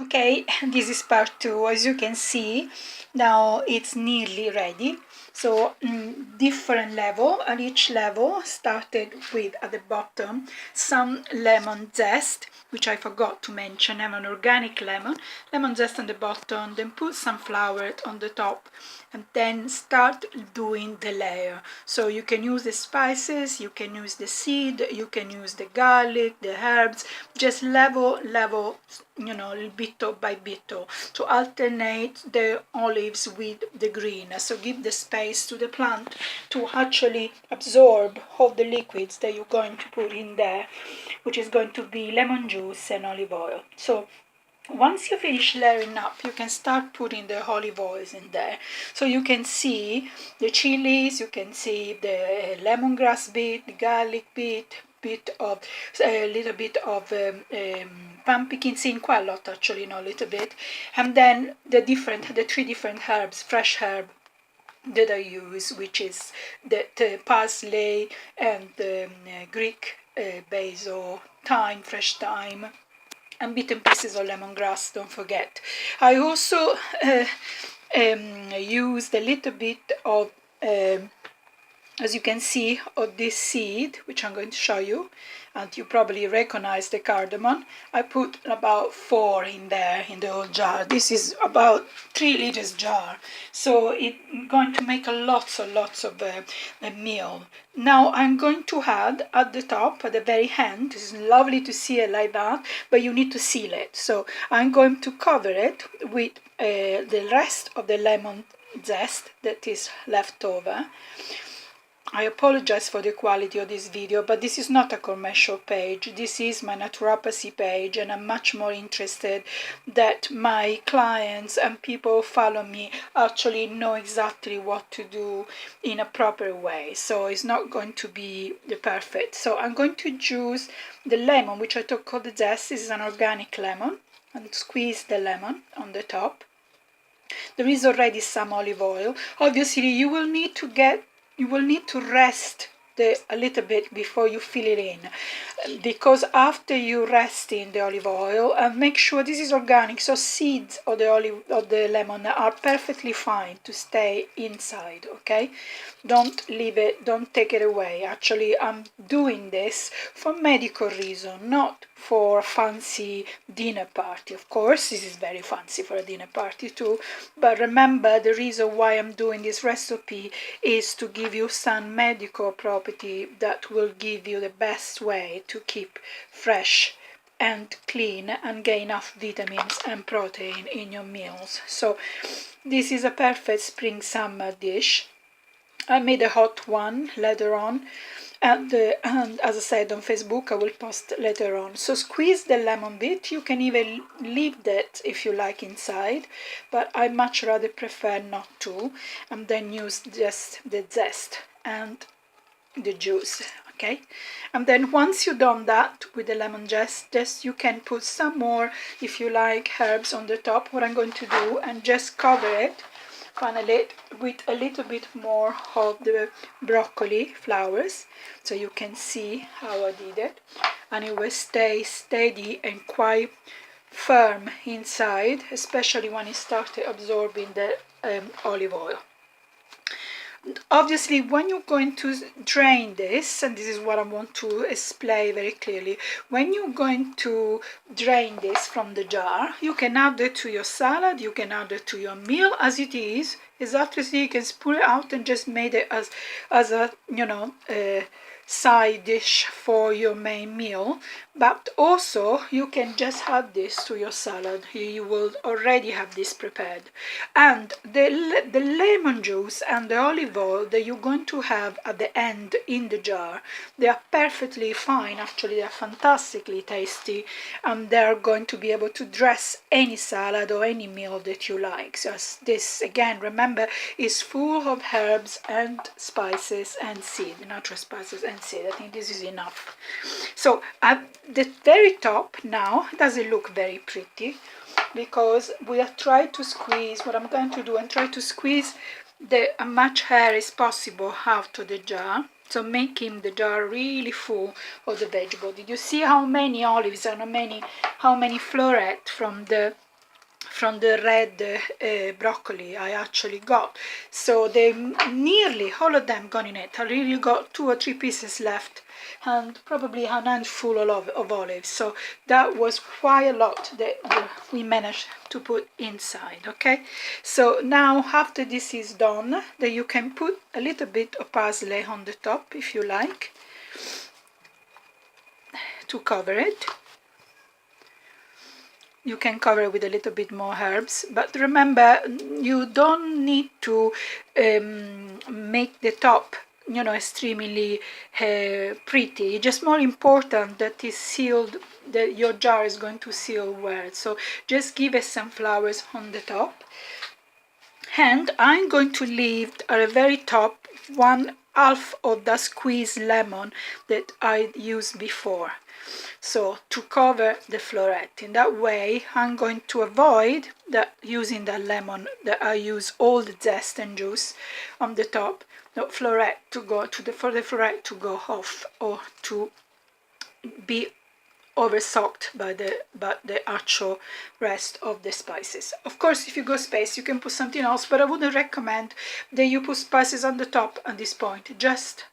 Okay, this is part 2. As you can see, now it's nearly ready. So different level, at each level started with at the bottom some lemon zest, which I forgot to mention. I have an organic lemon zest on the bottom, then put some flour on the top, and then start doing the layer. So you can use the spices, you can use the seed, you can use the garlic, the herbs, just level, you know, bit by bit to alternate the olives with the green. So give the space to the plant to actually absorb all the liquids that you're going to put in there, which is going to be lemon juice and olive oil. So once you finish layering up, you can start putting the olive oils in there. So you can see the chilies, you can see the lemongrass bit, the garlic bit of a little bit of pumpkin seed, quite a lot actually, a little bit, and then the three different herbs, fresh herb that I use, which is the parsley and the Greek basil, thyme, fresh thyme, and bitten pieces of lemongrass, don't forget. I also used a little bit of, as you can see, of this seed, which I'm going to show you, and you probably recognize the cardamom. I put about 4 in there in the whole jar. This is about 3 liters jar, so it's going to make lots of meal. Now I'm going to add at the top, at the very end. It's lovely to see it like that, but you need to seal it. So I'm going to cover it with the rest of the lemon zest that is left over. I apologize for the quality of this video, but this is not a commercial page. This is my naturopathy page, and I'm much more interested that my clients and people who follow me actually know exactly what to do in a proper way. So it's not going to be the perfect. So I'm going to juice the lemon, which I took called the zest. This is an organic lemon, and squeeze the lemon on the top. There is already some olive oil. Obviously, you will need to rest a little bit before you fill it in, because after you rest in the olive oil, make sure this is organic, so seeds of the lemon are perfectly fine to stay inside. Okay, don't leave it, don't take it away. Actually, I'm doing this for medical reason, not for fancy dinner party. Of course, this is very fancy for a dinner party too, but remember, the reason why I'm doing this recipe is to give you some medical property that will give you the best way to keep fresh and clean and get enough vitamins and protein in your meals. So this is a perfect spring summer dish. I made a hot one later on, and as I said on Facebook, I will post later on. So squeeze the lemon bit. You can even leave that if you like inside, but I much rather prefer not to, and then use just the zest and the juice. Okay, and then once you've done that with the lemon zest, you can put some more, if you like, herbs on the top. What I'm going to do, and just cover it, funnel it with a little bit more of the broccoli flowers, so you can see how I did it, and it will stay steady and quite firm inside, especially when it started absorbing the olive oil. Obviously, when you're going to drain this, and this is what I want to explain very clearly, when you're going to drain this from the jar, you can add it to your salad, you can add it to your meal as it is, exactly. So you can pull it out and just make it as a, you know, side dish for your main meal, but also you can just add this to your salad. You will already have this prepared, and the lemon juice and the olive oil that you're going to have at the end in the jar, they are perfectly fine. Actually, they are fantastically tasty, and they are going to be able to dress any salad or any meal that you like. So this, again, remember, is full of herbs and spices and seed, natural spices and seed. I think this is enough. So at the very top now, does it look very pretty? Because we have tried to squeeze, what I'm going to do, and try to squeeze as much air as possible out of the jar, so making the jar really full of the vegetable. Did you see how many olives and how many florets from the from the red broccoli I actually got. So they nearly all of them gone in it. I really got 2 or 3 pieces left, and probably a handful of olives. So that was quite a lot that we managed to put inside. Okay, so now after this is done, then you can put a little bit of parsley on the top if you like to cover it. You can cover it with a little bit more herbs, but remember, you don't need to make the top, you know, extremely pretty. It's just more important that it's sealed, that your jar is going to seal well. So just give it some flowers on the top. And I'm going to leave at the very top 1/2 of that squeezed lemon that I used before, so to cover the floret. In that way I'm going to avoid that using that lemon, that I use all the zest and juice on the top, the floret to go to the, for the floret to go off or to be over-soaked by the actual rest of the spices. Of course, if you go space, you can put something else, but I wouldn't recommend that you put spices on the top at this point. Just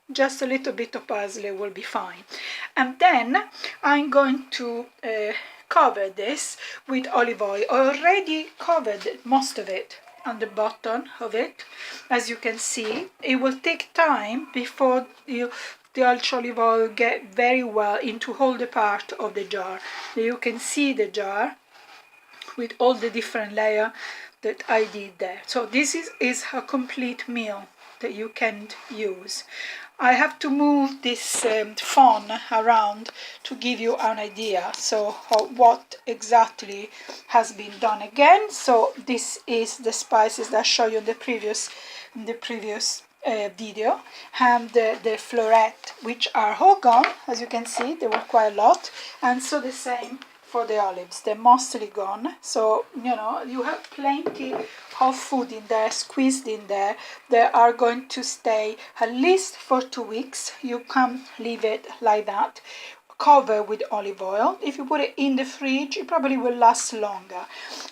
a little bit of parsley will be fine. And then I'm going to cover this with olive oil. I already covered most of it on the bottom of it. As you can see, it will take time before the olive oil get very well into all the part of the jar. You can see the jar with all the different layer that I did there. So this is a complete meal that you can use. I have to move this phone around to give you an idea so what exactly has been done again. So this is the spices that I showed you in the previous video, and the floret, which are all gone. As you can see, there were quite a lot, and so the same for the olives, they're mostly gone. So you know, you have plenty of food in there, squeezed in there. They are going to stay at least for 2 weeks. You can leave it like that, cover with olive oil. If you put it in the fridge, it probably will last longer.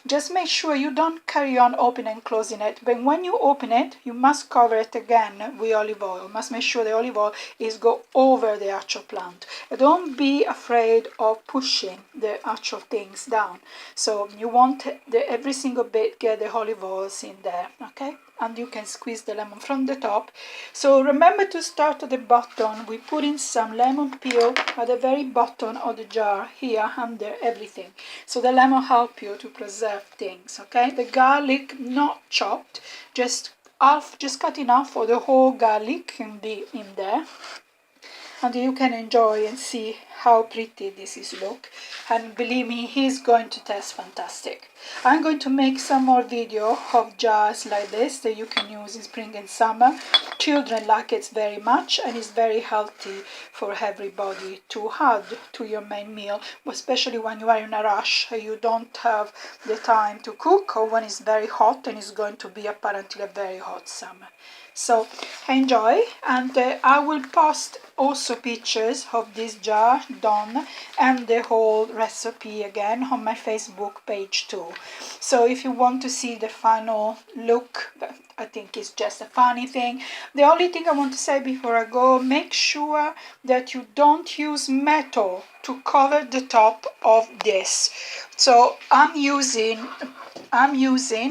Just make sure you don't carry on opening and closing it, but when you open it, you must cover it again with olive oil. You must make sure the olive oil is go over the actual plant. Don't be afraid of pushing the actual things down. So you want every single bit get the olive oils in there, okay? And you can squeeze the lemon from the top. So remember to start at the bottom. We put in some lemon peel at the very bottom of the jar here under everything. So the lemon help you to preserve things, okay? The garlic not chopped, just cut enough for the whole garlic can be in there. And you can enjoy and see how pretty this is look, and believe me, he's going to taste fantastic. I'm going to make some more video of jars like this that you can use in spring and summer. Children like it very much, and it's very healthy for everybody to add to your main meal, especially when you are in a rush, you don't have the time to cook, or when it's very hot, and it's going to be apparently a very hot summer. So enjoy, and I will post also pictures of this jar done and the whole recipe again on my Facebook page too. So if you want to see the final look, I think it's just a funny thing. The only thing I want to say before I go, make sure that you don't use metal to cover the top of this. So I'm using,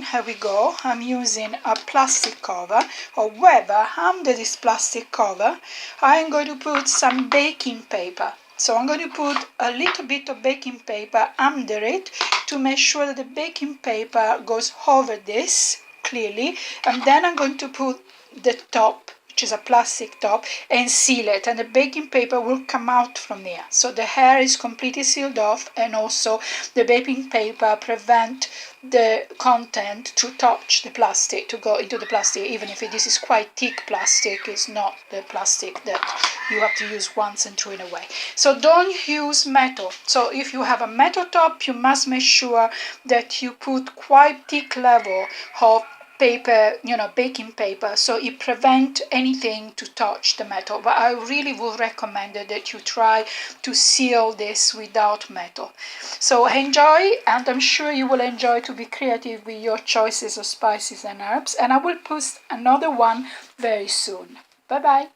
here we go, I'm using a plastic cover. However, under this plastic cover, I'm going to put some baking paper. So I'm going to put a little bit of baking paper under it to make sure that the baking paper goes over this clearly, and then I'm going to put the top, which is a plastic top, and seal it, and the baking paper will come out from there. So the hair is completely sealed off, and also the baking paper prevent the content to touch the plastic, to go into the plastic, even if this is quite thick plastic. It's not the plastic that you have to use once and throw it away. So don't use metal. So if you have a metal top, you must make sure that you put quite thick level of paper, you know, baking paper, so it prevents anything to touch the metal. But I really would recommend that you try to seal this without metal. So enjoy, and I'm sure you will enjoy to be creative with your choices of spices and herbs. And I will post another one very soon. Bye bye.